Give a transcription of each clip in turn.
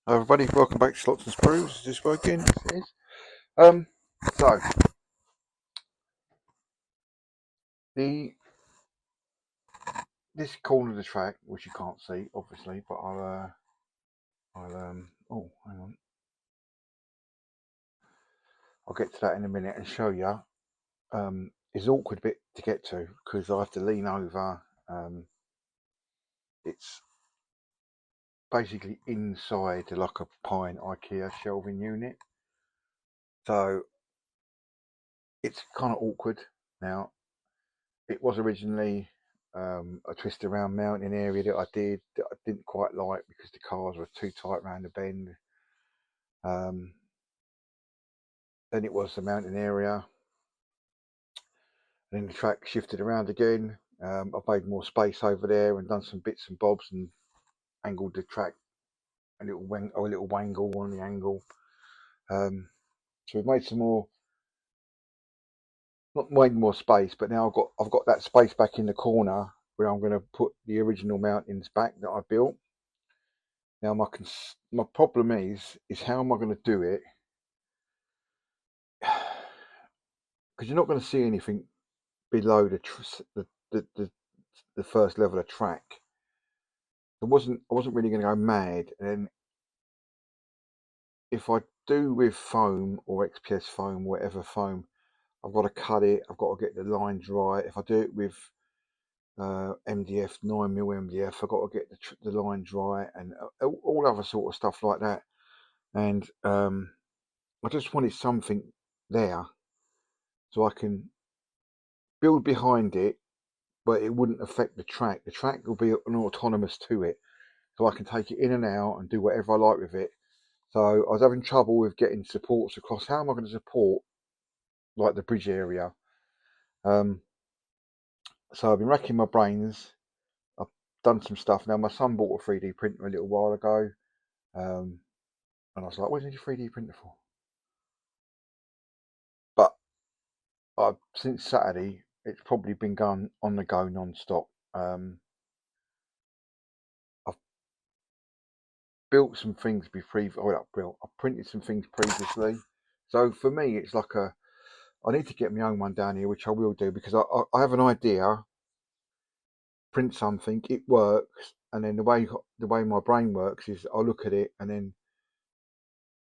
Hello everybody, welcome back to Slots and Screws. Is this working? It is. Um, so the this corner of the track, which you can't see obviously, but oh, hang on, I'll get to that in a minute and show you. Is an awkward bit to get to because I have to lean over. It's basically inside like a pine IKEA shelving unit, so it's kind of awkward. Now, it was originally a twist around mountain area that I didn't quite like because the cars were too tight around the bend. Um, then it was the mountain area, and then the track shifted around again. I've made more space over there and done some bits and bobs and angled the track a little wangle on the angle. So we've made some more, not made more space, but now I've got that space back in the corner where I'm going to put the original mountains back that I built. Now my problem is how am I going to do it? Because you're not going to see anything below the first level of track. I wasn't really going to go mad, and then if I do with foam or XPS foam, whatever foam, I've got to cut it. I've got to get the lines right. If I do it with MDF 9mm MDF, I've got to get the lines right and all other sort of stuff like that. And I just wanted something there so I can build behind it, but it wouldn't affect the track. The track will be an autonomous to it, so I can take it in and out and do whatever I like with it. So I was having trouble with getting supports across. How am I going to support like the bridge area? Um, so I've been racking my brains. I've done some stuff. Now my son bought a 3D printer a little while ago, and I was like, "What do you need a 3D printer for?" But since Saturday, it's probably been going on the go non-stop. I've built some things I've printed some things previously. So for me, it's like I need to get my own one down here, which I will do because I have an idea, print something, it works, and then the way my brain works is I look at it and then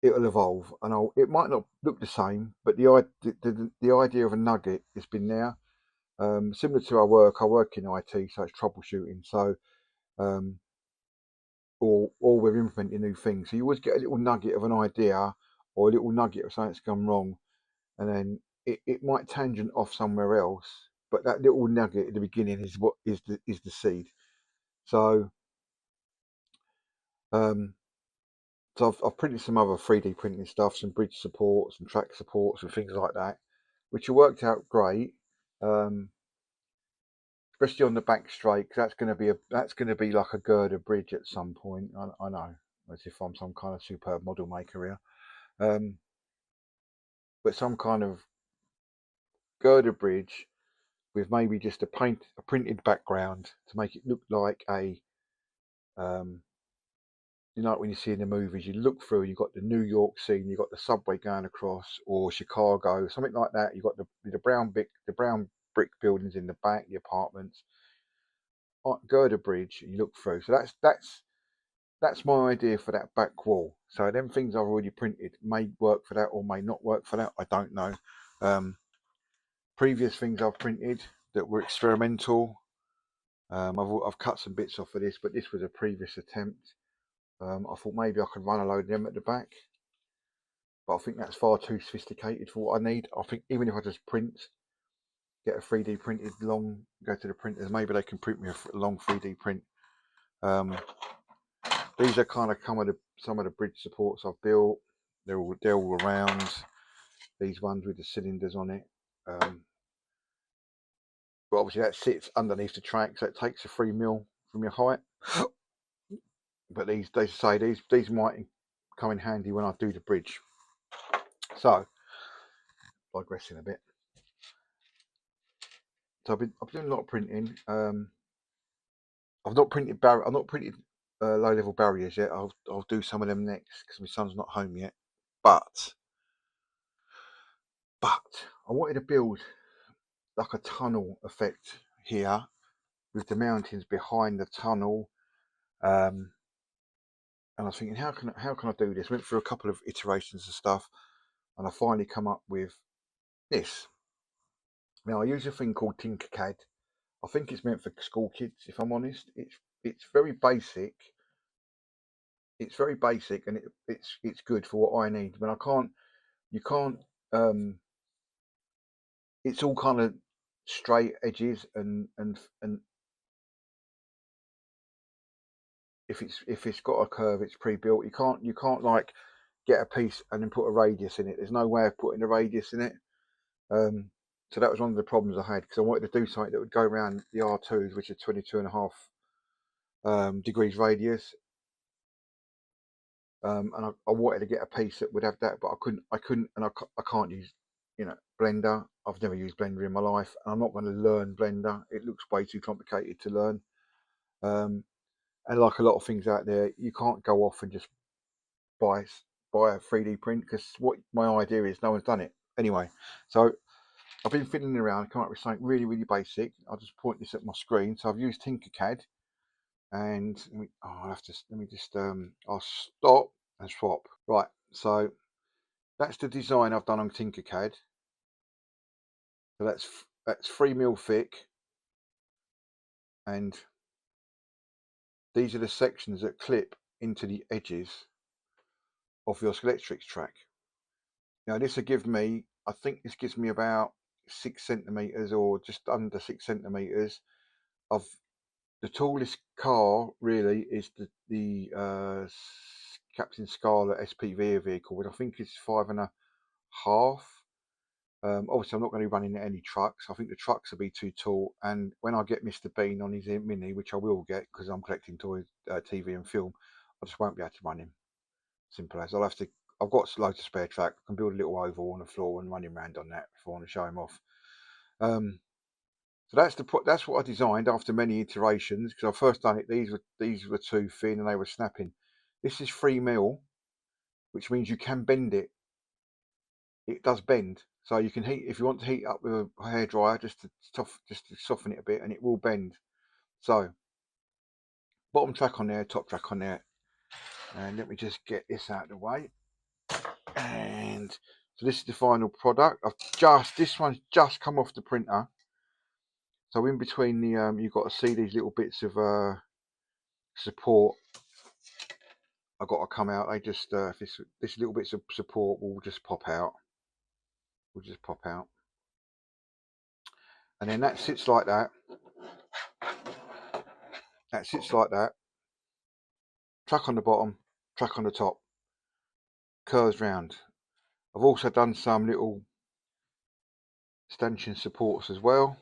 it'll evolve, and it might not look the same, but the idea of a nugget has been there. Similar to I work in IT, so it's troubleshooting. So um, or we're implementing new things. So you always get a little nugget of an idea or a little nugget of something that's gone wrong, and then it might tangent off somewhere else. But that little nugget at the beginning is what is the seed. So um, so I've printed some other 3D printing stuff, some bridge supports and track supports and things like that, which have worked out great. Um, Especially on the back straight, because that's going to be like a girder bridge at some point. I know, as if I'm some kind of superb model maker here. Um, but some kind of girder bridge with maybe just a printed background to make it look like um, when you see in the movies, you look through, you've got the New York scene, you've got the subway going across, or Chicago, something like that. You've got the brown brick buildings in the back, the apartments, girder bridge, and you look through. So that's my idea for that back wall. So them things I've already printed may work for that or may not work for that. I don't know. Um, Previous things I've printed that were experimental. I've cut some bits off of this, but this was a previous attempt. I thought maybe I could run a load of them at the back, but I think that's far too sophisticated for what I need. I think even if I just get a 3D printed long, go to the printers, maybe they can print me a long 3D print. Um, these are kind of some of the bridge supports I've built. They're all around. These ones with the cylinders on it. But obviously that sits underneath the track, so it takes a 3mm from your height. But these might come in handy when I do the bridge. So, digressing a bit. So I've been doing a lot of printing. I've not printed low level barriers yet. I'll do some of them next because my son's not home yet. But I wanted to build like a tunnel effect here with the mountains behind the tunnel. And I was thinking, how can I do this? Went through a couple of iterations of stuff, and I finally come up with this. Now I use a thing called Tinkercad. I think it's meant for school kids. If I'm honest, it's very basic. It's very basic, and it's good for what I need. But you can't. It's all kind of straight edges, and if it's got a curve, it's pre-built. You can't like get a piece and then put a radius in it. There's no way of putting a radius in it. So that was one of the problems I had because I wanted to do something that would go around the R2s, which are 22.5 degrees radius. And I wanted to get a piece that would have that, but I couldn't, and I can't use, Blender. I've never used Blender in my life, and I'm not going to learn Blender. It looks way too complicated to learn. And like a lot of things out there, you can't go off and just buy a 3D print because what my idea is, no one's done it anyway. So I've been fiddling around, come up with something really, really basic. I'll just point this at my screen. So I've used Tinkercad, and I'll stop and swap. Right, so that's the design I've done on Tinkercad. So that's 3mm thick, and these are the sections that clip into the edges of your Scalextric track. Now this will give me, I think this gives me about 6 centimeters or just under 6 centimeters of the tallest car. Really is the Captain Scarlet SPV vehicle, which I think is 5.5. Obviously, I'm not going to be running any trucks. I think the trucks will be too tall. And when I get Mr. Bean on his Mini, which I will get because I'm collecting toys, TV and film, I just won't be able to run him. Simple as. I've got loads of spare track. I can build a little oval on the floor and run him around on that if I want to show him off. So that's what I designed after many iterations. Because I first done it, these were too thin and they were snapping. This is 3mm, which means you can bend it. It does bend, so you can heat if you want to heat up with a hairdryer just to soften it a bit, and it will bend. So bottom track on there, top track on there, and let me just get this out of the way. And so this is the final product. This one's just come off the printer. So in between the you've got to see these little bits of support. I've got to come out. They just this little bits of support will just pop out. And then that sits like that. Track on the bottom, track on the top, curves round. I've also done some little stanchion supports as well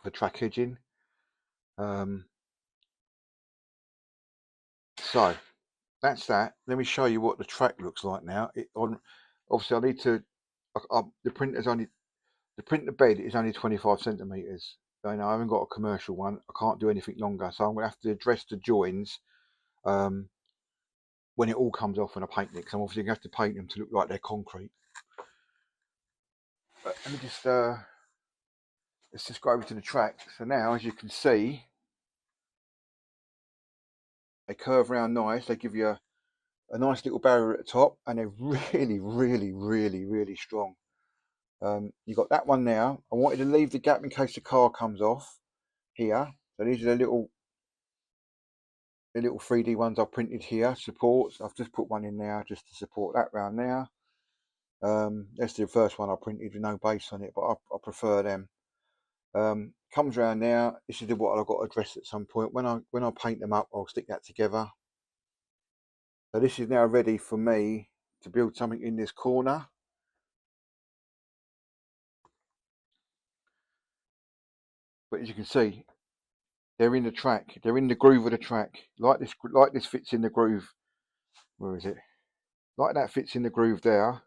for track edging. So that's that. Let me show you what the track looks like now. Obviously I need to. The printer bed is only 25 centimeters. I haven't got a commercial one. I can't do anything longer, so I'm gonna have to address the joins when it all comes off when I paint it. Because I'm obviously gonna have to paint them to look like they're concrete. But let me just let's just go over to the track. So now, as you can see, they curve around nice. They give you a nice little barrier at the top, and they're really, really, really, really strong. You got that one now. I wanted to leave the gap in case the car comes off here. So these are the little 3D ones I printed here. Supports. I've just put one in there just to support that round there. That's the first one I printed with no base on it, but I prefer them. Comes around now. This is what I've got to address at some point. When I paint them up, I'll stick that together. So this is now ready for me to build something in this corner. But as you can see, they're in the track. They're in the groove of the track. Like this fits in the groove. Where is it? Like that fits in the groove there.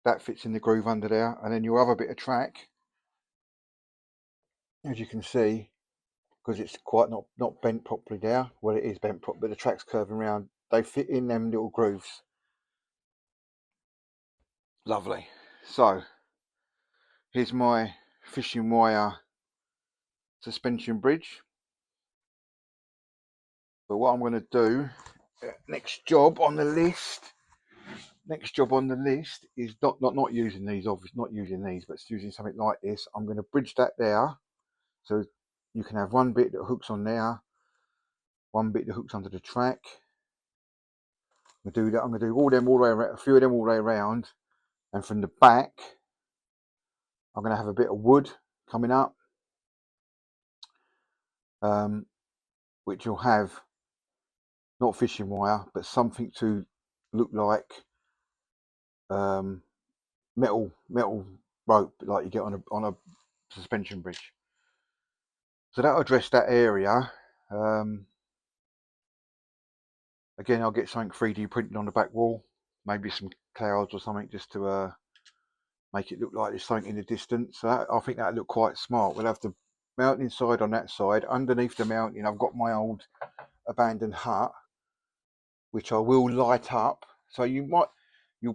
That fits in the groove under there. And then your other bit of track, as you can see, because it's quite not bent properly there. Well, it is bent properly, but the track's curving around. They fit in them little grooves. Lovely. So here's my fishing wire suspension bridge. But what I'm going to do, next job on the list is not using these, obviously not using these, but using something like this. I'm going to bridge that there, so you can have one bit that hooks on there, one bit that hooks onto the track. I'm going to do that. I'm going to do all them all the way around, a few of them all the way around, and from the back, I'm going to have a bit of wood coming up, which will have not fishing wire, but something to look like metal rope, like you get on a suspension bridge. So that'll address that area. Again, I'll get something 3D printed on the back wall, maybe some clouds or something, just to make it look like there's something in the distance. So I think that'll look quite smart. We'll have the mountain side on that side. Underneath the mountain, I've got my old abandoned hut, which I will light up. So you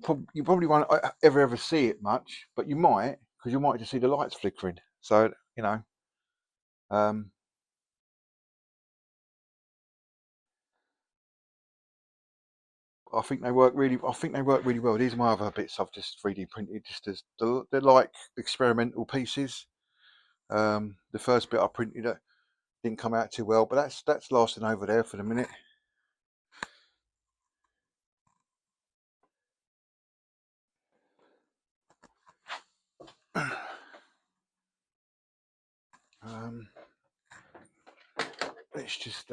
probably won't ever see it much, but you might, because you might just see the lights flickering. So I think they work really. Well. These are my other bits I've just 3D printed, just as they're like experimental pieces. The first bit I printed didn't come out too well, but that's lasting over there for the minute. Let's just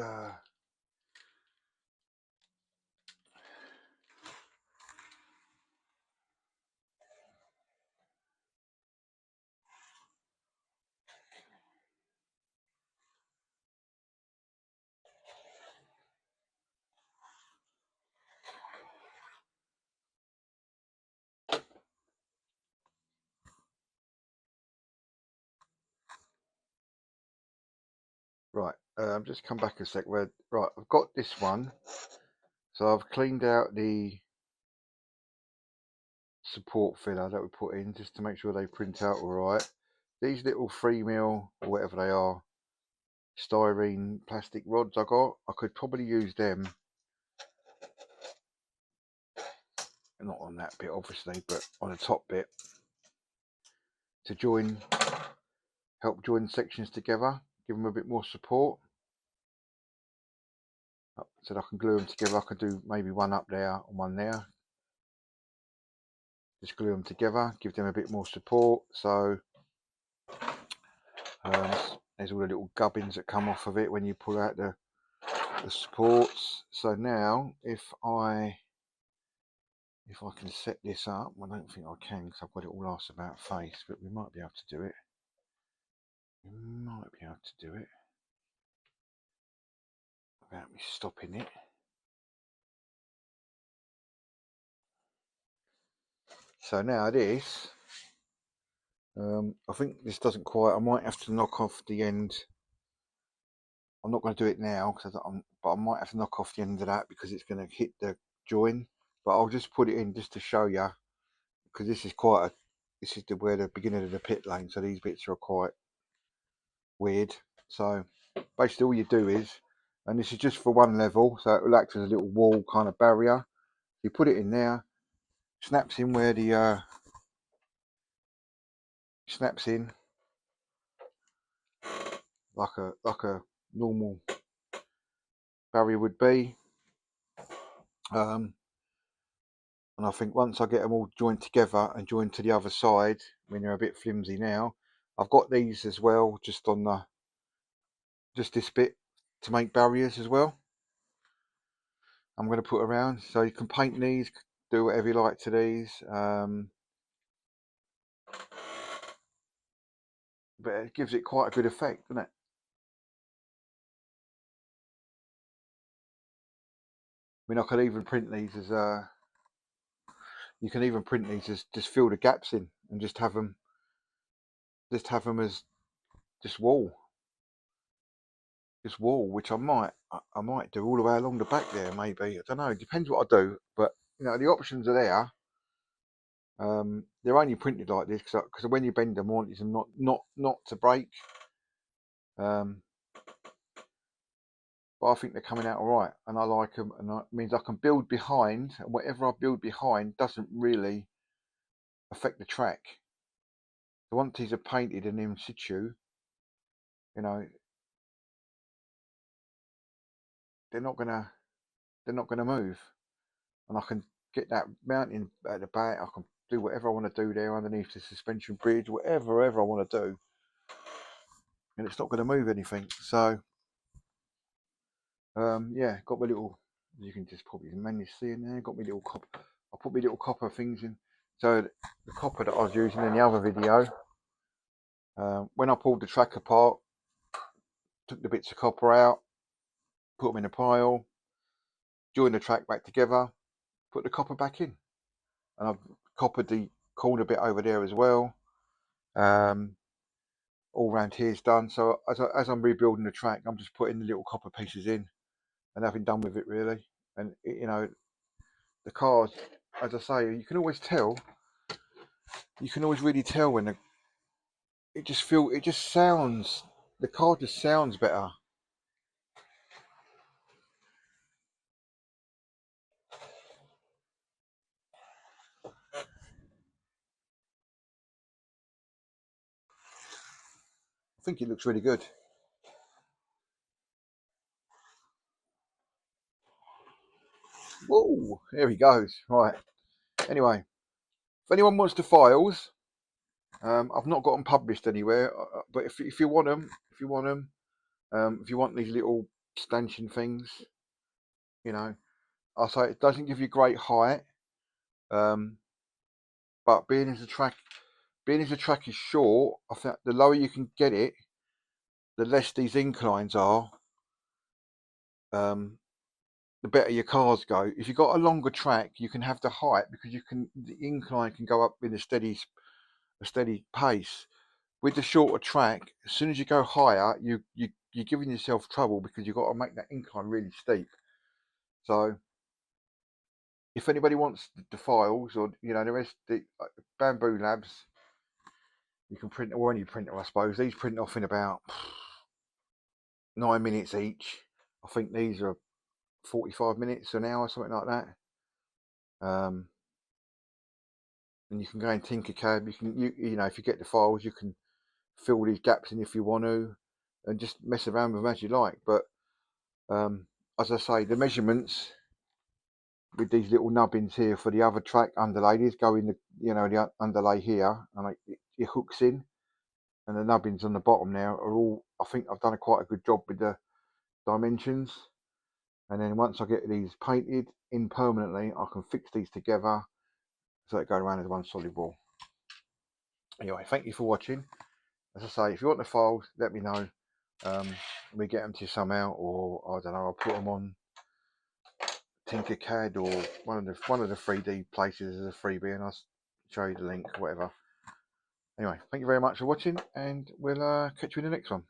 right. Just come back a sec. Right, I've got this one. So I've cleaned out the support filler that we put in, just to make sure they print out all right. These little 3mm or whatever they are, styrene plastic rods I could probably use them, not on that bit obviously, but on the top bit, to help join sections together, give them a bit more support, so that I can glue them together. I could do maybe one up there and one there, just glue them together, give them a bit more support. So there's all the little gubbins that come off of it when you pull out the supports. So now if I can set this up, I don't think I can because I've got it all asked about face, but we might be able to do it. Without me stopping it. So now this, I think this doesn't quite. I might have to knock off the end. I'm not going to do it now but I might have to knock off the end of that because it's going to hit the join. But I'll just put it in just to show you, because this is where the beginning of the pit lane. So these bits are quite weird. So basically all you do is, and this is just for one level, so it will act as a little wall kind of barrier. You put it in there, snaps in where the snaps in like a normal barrier would be. And I think once I get them all joined together and joined to the other side, when they're a bit flimsy now, I've got these as well, just this bit to make barriers as well. I'm going to put around, so you can paint these, do whatever you like to these. But it gives it quite a good effect, doesn't it? I mean, I could even print these as you can even print these as just fill the gaps in and just have them as just wall. this wall, which I might do all the way along the back there, maybe. I don't know. It depends what I do, but you know the options are there. They're only printed like this because when you bend them, I want them not to break. But I think they're coming out all right, and I like them, and it means I can build behind, and whatever I build behind doesn't really affect the track. So once these are painted and in situ, you know, they're not gonna move, and I can get that mounting at the back. I can do whatever I want to do there underneath the suspension bridge, whatever I want to do, and it's not going to move anything. So yeah, got my little. You can just probably manage to see in there. Got my little copper. I put my little copper things in. So the copper that I was using in the other video, when I pulled the track apart, took the bits of copper out, put them in a pile, joined the track back together, put the copper back in, and I've coppered the corner bit over there as well. All round here is done. So as I'm rebuilding the track, I'm just putting the little copper pieces in and having done with it really. And you know, the cars, as I say, you can always tell. You can always really tell when it just sounds. The car just sounds better. I think it looks really good. Whoa, there he goes. Right. Anyway, if anyone wants the files, I've not got them published anywhere. But if you want them, if you want these little stanchion things, you know, I'll say it doesn't give you great height, but being as the track is short, I think the lower you can get it, the less these inclines are. The better your cars go. If you've got a longer track, you can have the height because the incline can go up in a steady pace. With the shorter track, as soon as you go higher, you're giving yourself trouble because you've got to make that incline really steep. So if anybody wants the files or you know the rest, the Bamboo Labs, you can print or any printer, I suppose. These print off in about 9 minutes each. I think these are 45 minutes an hour, something like that. And you can go in Tinkercad. You know if you get the files, you can fill these gaps in if you want to, and just mess around with them as you like. But as I say, the measurements with these little nubbins here for the other track underlay, these go in the underlay here, and it hooks in, and the nubbins on the bottom now are all. I think I've done quite a good job with the dimensions. And then once I get these painted in permanently, I can fix these together so they go around as one solid wall. Anyway, thank you for watching. As I say, if you want the files, let me know. We get them to you somehow, or I don't know, I'll put them on Tinkercad or one of the 3D places as a freebie, and I'll show you the link, whatever. Anyway, thank you very much for watching, and we'll catch you in the next one.